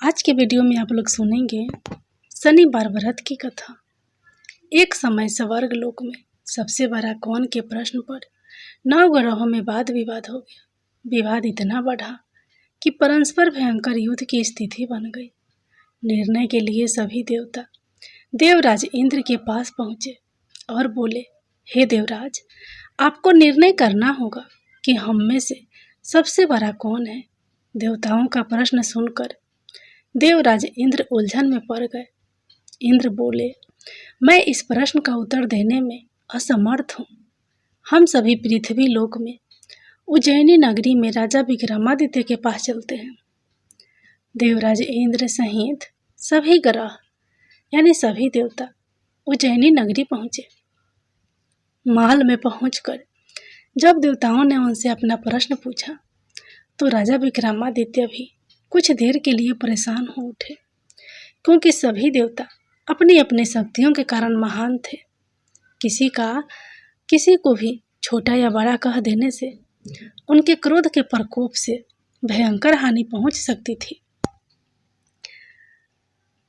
आज के वीडियो में आप लोग सुनेंगे शनिवार व्रत की कथा। एक समय स्वर्ग लोक में सबसे बड़ा कौन के प्रश्न पर 9 ग्रहों में वाद विवाद हो गया। विवाद इतना बढ़ा कि परस्पर भयंकर युद्ध की स्थिति बन गई। निर्णय के लिए सभी देवता देवराज इंद्र के पास पहुंचे और बोले, हे देवराज, आपको निर्णय करना होगा कि हम में से सबसे बड़ा कौन है। देवताओं का प्रश्न सुनकर देवराज इंद्र उलझन में पड़ गए। इंद्र बोले, मैं इस प्रश्न का उत्तर देने में असमर्थ हूँ। हम सभी पृथ्वी लोक में उज्जैनी नगरी में राजा विक्रमादित्य के पास चलते हैं। देवराज इंद्र सहित सभी ग्रह यानी सभी देवता उज्जैनी नगरी पहुँचे। महल में पहुंचकर जब देवताओं ने उनसे अपना प्रश्न पूछा तो राजा विक्रमादित्य भी कुछ देर के लिए परेशान हो उठे, क्योंकि सभी देवता अपनी अपनी शक्तियों के कारण महान थे। किसी को भी छोटा या बड़ा कह देने से उनके क्रोध के प्रकोप से भयंकर हानि पहुंच सकती थी।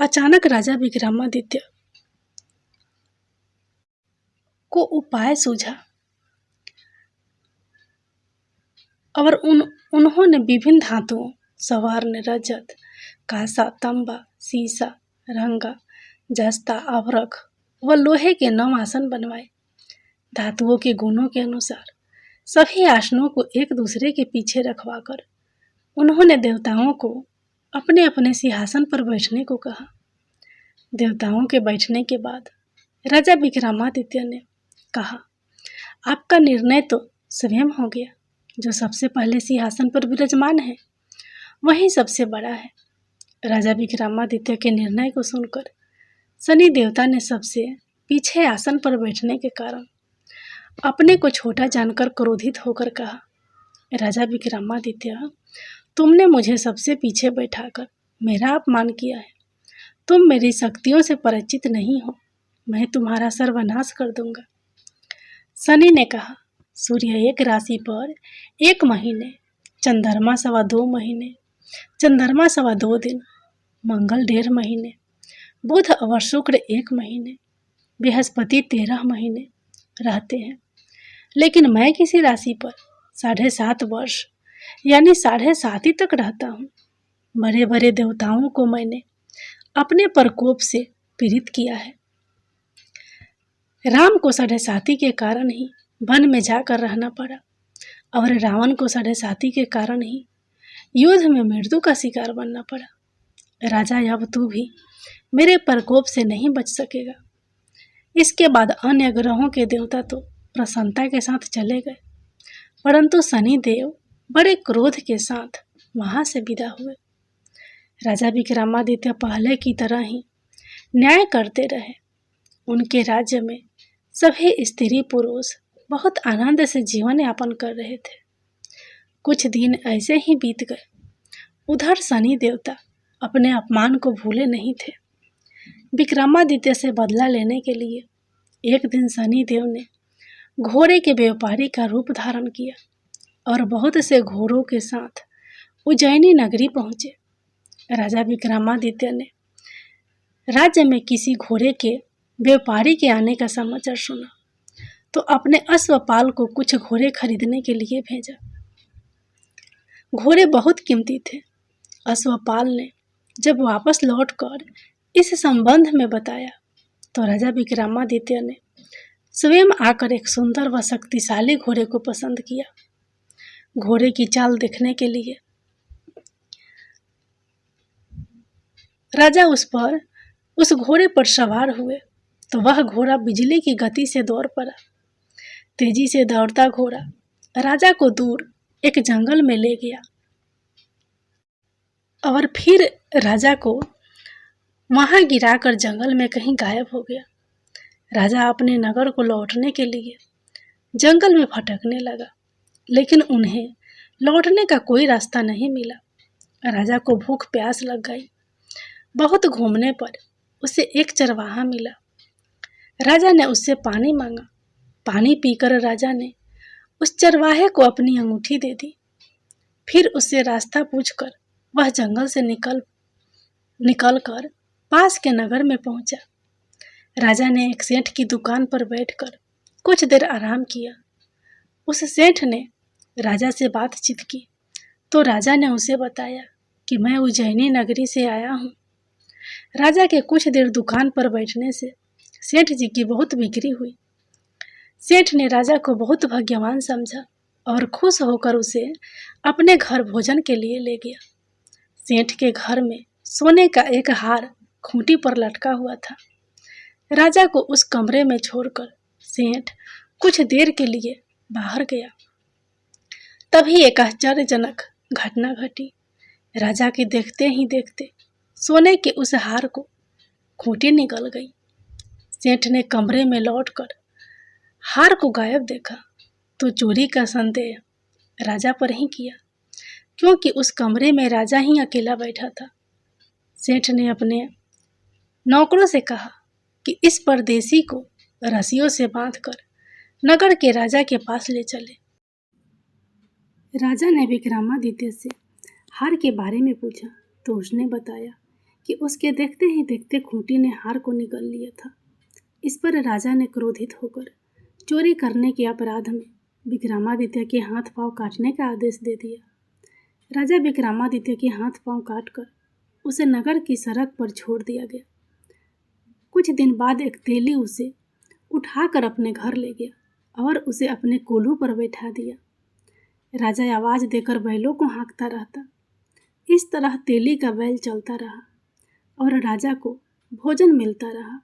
अचानक राजा विक्रमादित्य को उपाय सूझा और उन्होंने विभिन्न धातुओं स्वर्ण, रजत, कांसा, तांबा, सीसा, रंगा, जस्ता, आभरक व लोहे के 9 आसन बनवाए। धातुओं के गुणों के अनुसार सभी आसनों को एक दूसरे के पीछे रखवाकर उन्होंने देवताओं को अपने अपने सिंहासन पर बैठने को कहा। देवताओं के बैठने के बाद राजा विक्रमादित्य ने कहा, आपका निर्णय तो स्वयं हो गया। जो सबसे पहले सिंहासन पर विराजमान है वही सबसे बड़ा है। राजा विक्रमादित्य के निर्णय को सुनकर शनि देवता ने सबसे पीछे आसन पर बैठने के कारण अपने को छोटा जानकर क्रोधित होकर कहा, राजा विक्रमादित्य, तुमने मुझे सबसे पीछे बैठाकर मेरा अपमान किया है। तुम मेरी शक्तियों से परिचित नहीं हो। मैं तुम्हारा सर्वनाश कर दूंगा। शनि ने कहा, सूर्य 1 राशि पर 1 महीने, चंद्रमा 2.25 महीने, चंद्रमा 2.25 दिन, मंगल 1.5 महीने, बुध और शुक्र 1 महीने, बृहस्पति 13 महीने रहते हैं। लेकिन मैं किसी राशि पर 7.5 वर्ष यानी 7.5 तक रहता हूँ। बड़े बड़े देवताओं को मैंने अपने प्रकोप से पीड़ित किया है। राम को 7.5 के कारण ही वन में जाकर रहना पड़ा और रावण को 7.5 के कारण ही युद्ध में मृत्यु का शिकार बनना पड़ा। राजा, अब तू भी मेरे प्रकोप से नहीं बच सकेगा। इसके बाद अन्य ग्रहों के देवता तो प्रसन्नता के साथ चले गए, परंतु शनि देव बड़े क्रोध के साथ वहां से विदा हुए। राजा विक्रमादित्य पहले की तरह ही न्याय करते रहे। उनके राज्य में सभी स्त्री पुरुष बहुत आनंद से जीवन यापन कर रहे थे। कुछ दिन ऐसे ही बीत गए। उधर शनि देवता अपने अपमान को भूले नहीं थे। विक्रमादित्य से बदला लेने के लिए एक दिन शनि देव ने घोड़े के व्यापारी का रूप धारण किया और बहुत से घोड़ों के साथ उज्जैनी नगरी पहुंचे। राजा विक्रमादित्य ने राज्य में किसी घोड़े के व्यापारी के आने का समाचार सुना तो अपने अश्वपाल को कुछ घोड़े खरीदने के लिए भेजा। घोड़े बहुत कीमती थे। अश्वपाल ने जब वापस लौटकर इस संबंध में बताया तो राजा विक्रमादित्य ने स्वयं आकर एक सुंदर व शक्तिशाली घोड़े को पसंद किया। घोड़े की चाल देखने के लिए राजा उस घोड़े पर सवार हुए तो वह घोड़ा बिजली की गति से दौड़ पड़ा। तेजी से दौड़ता घोड़ा राजा को दूर एक जंगल में ले गया और फिर राजा को वहां गिराकर जंगल में कहीं गायब हो गया। राजा अपने नगर को लौटने के लिए जंगल में भटकने लगा, लेकिन उन्हें लौटने का कोई रास्ता नहीं मिला। राजा को भूख प्यास लग गई। बहुत घूमने पर उसे एक चरवाहा मिला। राजा ने उससे पानी मांगा। पानी पीकर राजा ने उस चरवाहे को अपनी अंगूठी दे दी। फिर उससे रास्ता पूछकर वह जंगल से निकल निकलकर पास के नगर में पहुंचा। राजा ने एक सेठ की दुकान पर बैठकर कुछ देर आराम किया। उस सेठ ने राजा से बातचीत की तो राजा ने उसे बताया कि मैं उज्जैनी नगरी से आया हूँ। राजा के कुछ देर दुकान पर बैठने से सेठ जी की बहुत बिक्री हुई। सेठ ने राजा को बहुत भाग्यवान समझा और खुश होकर उसे अपने घर भोजन के लिए ले गया। सेठ के घर में सोने का एक हार खूंटी पर लटका हुआ था। राजा को उस कमरे में छोड़कर सेठ कुछ देर के लिए बाहर गया। तभी एक आश्चर्यजनक घटना घटी। राजा के देखते ही देखते सोने के उस हार को खूंटी निकल गई। सेठ ने कमरे में लौटकर हार को गायब देखा तो चोरी का संदेह राजा पर ही किया, क्योंकि उस कमरे में राजा ही अकेला बैठा था। सेठ ने अपने नौकरों से कहा कि इस परदेसी को रस्सियों से बांधकर नगर के राजा के पास ले चले। राजा ने विक्रमादित्य से हार के बारे में पूछा तो उसने बताया कि उसके देखते ही देखते खूंटी ने हार को निगल लिया था। इस पर राजा ने क्रोधित होकर चोरी करने के अपराध में विक्रमादित्य के हाथ पांव काटने का आदेश दे दिया। राजा विक्रमादित्य के हाथ पांव काटकर उसे नगर की सड़क पर छोड़ दिया गया। कुछ दिन बाद एक तेली उसे उठाकर अपने घर ले गया और उसे अपने कोल्हू पर बैठा दिया। राजा आवाज देकर बैलों को हाँकता रहता। इस तरह तेली का बैल चलता रहा और राजा को भोजन मिलता रहा।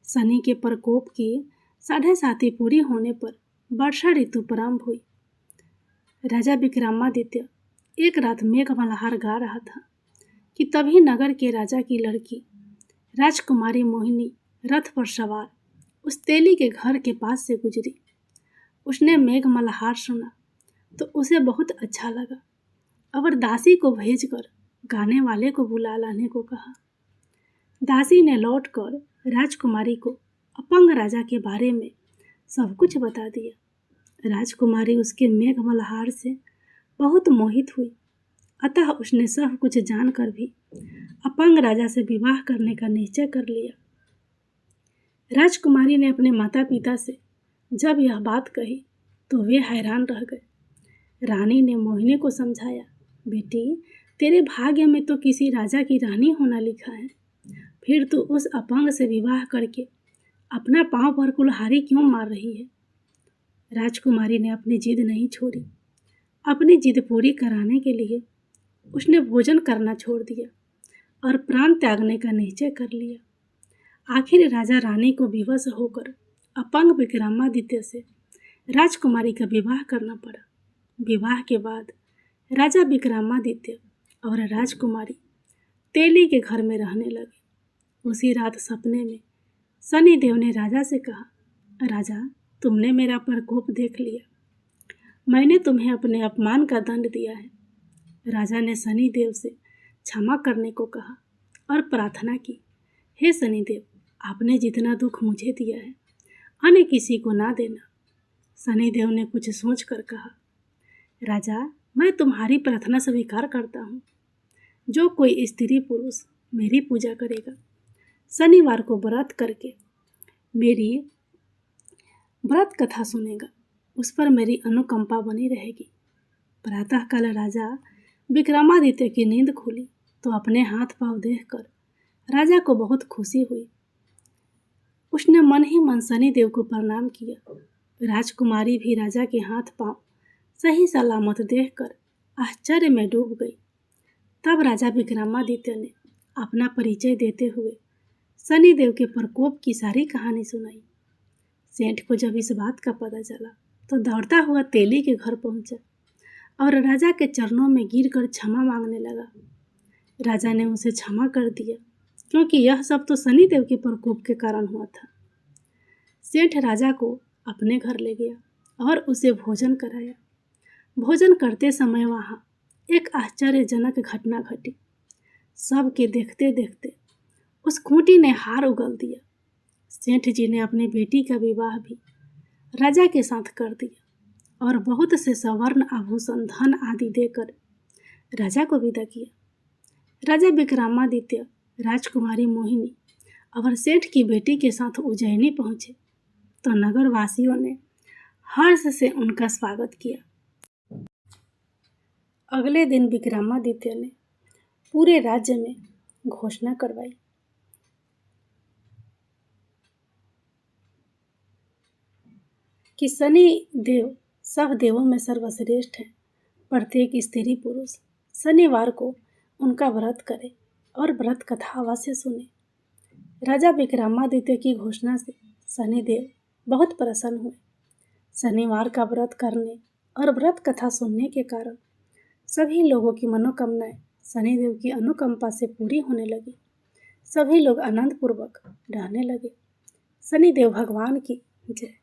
शनि के प्रकोप की 7.5 पूरी होने पर वर्षा ऋतु प्रारंभ हुई। राजा विक्रमादित्य एक रात मेघ मल्हार गा रहा था कि तभी नगर के राजा की लड़की राजकुमारी मोहिनी रथ पर सवार उस तेली के घर के पास से गुजरी। उसने मेघ मल्हार सुना तो उसे बहुत अच्छा लगा और दासी को भेजकर गाने वाले को बुला लाने को कहा। दासी ने लौटकर राजकुमारी को अपंग राजा के बारे में सब कुछ बता दिया। राजकुमारी उसके मेघ मल्हार से बहुत मोहित हुई, अतः उसने सब कुछ जानकर भी अपंग राजा से विवाह करने का निश्चय कर लिया। राजकुमारी ने अपने माता पिता से जब यह बात कही तो वे हैरान रह गए। रानी ने मोहिनी को समझाया, बेटी, तेरे भाग्य में तो किसी राजा की रानी होना लिखा है, फिर तू उस अपंग से विवाह करके अपना पांव पर कुल्हाड़ी क्यों मार रही है। राजकुमारी ने अपनी जिद नहीं छोड़ी। अपनी जिद पूरी कराने के लिए उसने भोजन करना छोड़ दिया और प्राण त्यागने का निश्चय कर लिया। आखिर राजा रानी को विवश होकर अपंग विक्रमादित्य से राजकुमारी का विवाह करना पड़ा। विवाह के बाद राजा विक्रमादित्य और राजकुमारी तेली के घर में रहने लगे। उसी रात सपने में शनिदेव ने राजा से कहा, राजा, तुमने मेरा प्रकोप देख लिया, मैंने तुम्हें अपने अपमान का दंड दिया है। राजा ने शनिदेव से क्षमा करने को कहा और प्रार्थना की, हे शनिदेव, आपने जितना दुख मुझे दिया है अन्य किसी को ना देना। शनिदेव ने कुछ सोच कर कहा, राजा, मैं तुम्हारी प्रार्थना स्वीकार करता हूँ। जो कोई स्त्री पुरुष मेरी पूजा करेगा, शनिवार को व्रत करके मेरी व्रत कथा सुनेगा, उस पर मेरी अनुकंपा बनी रहेगी। प्रातःकाल राजा विक्रमादित्य की नींद खुली तो अपने हाथ पांव देखकर राजा को बहुत खुशी हुई। उसने मन ही मन शनिदेव को प्रणाम किया। राजकुमारी भी राजा के हाथ पांव सही सलामत देखकर आश्चर्य में डूब गई। तब राजा विक्रमादित्य ने अपना परिचय देते हुए शनिदेव के प्रकोप की सारी कहानी सुनाई। सेठ को जब इस बात का पता चला तो दौड़ता हुआ तेली के घर पहुंचा और राजा के चरणों में गिरकर क्षमा मांगने लगा। राजा ने उसे क्षमा कर दिया, क्योंकि यह सब तो शनिदेव के प्रकोप के कारण हुआ था। सेठ राजा को अपने घर ले गया और उसे भोजन कराया। भोजन करते समय वहाँ एक आश्चर्यजनक घटना घटी। सबके देखते देखते उस खूंटी ने हार उगल दिया। सेठ जी ने अपनी बेटी का विवाह भी राजा के साथ कर दिया और बहुत से स्वर्ण आभूषण धन आदि देकर राजा को विदा किया। राजा विक्रमादित्य राजकुमारी मोहिनी और सेठ की बेटी के साथ उज्जैनी पहुंचे तो नगर वासियों ने हर्ष से उनका स्वागत किया। अगले दिन विक्रमादित्य ने पूरे राज्य में घोषणा करवाई कि शनि देव सब देवों में सर्वश्रेष्ठ हैं। प्रत्येक स्त्री पुरुष शनिवार को उनका व्रत करे और व्रत कथा अवश्य सुने। राजा विक्रमादित्य की घोषणा से शनिदेव बहुत प्रसन्न हुए। शनिवार का व्रत करने और व्रत कथा सुनने के कारण सभी लोगों की मनोकामनाएं शनिदेव की अनुकंपा से पूरी होने लगी। सभी लोग आनंद पूर्वक रहने लगे। शनिदेव भगवान की जय।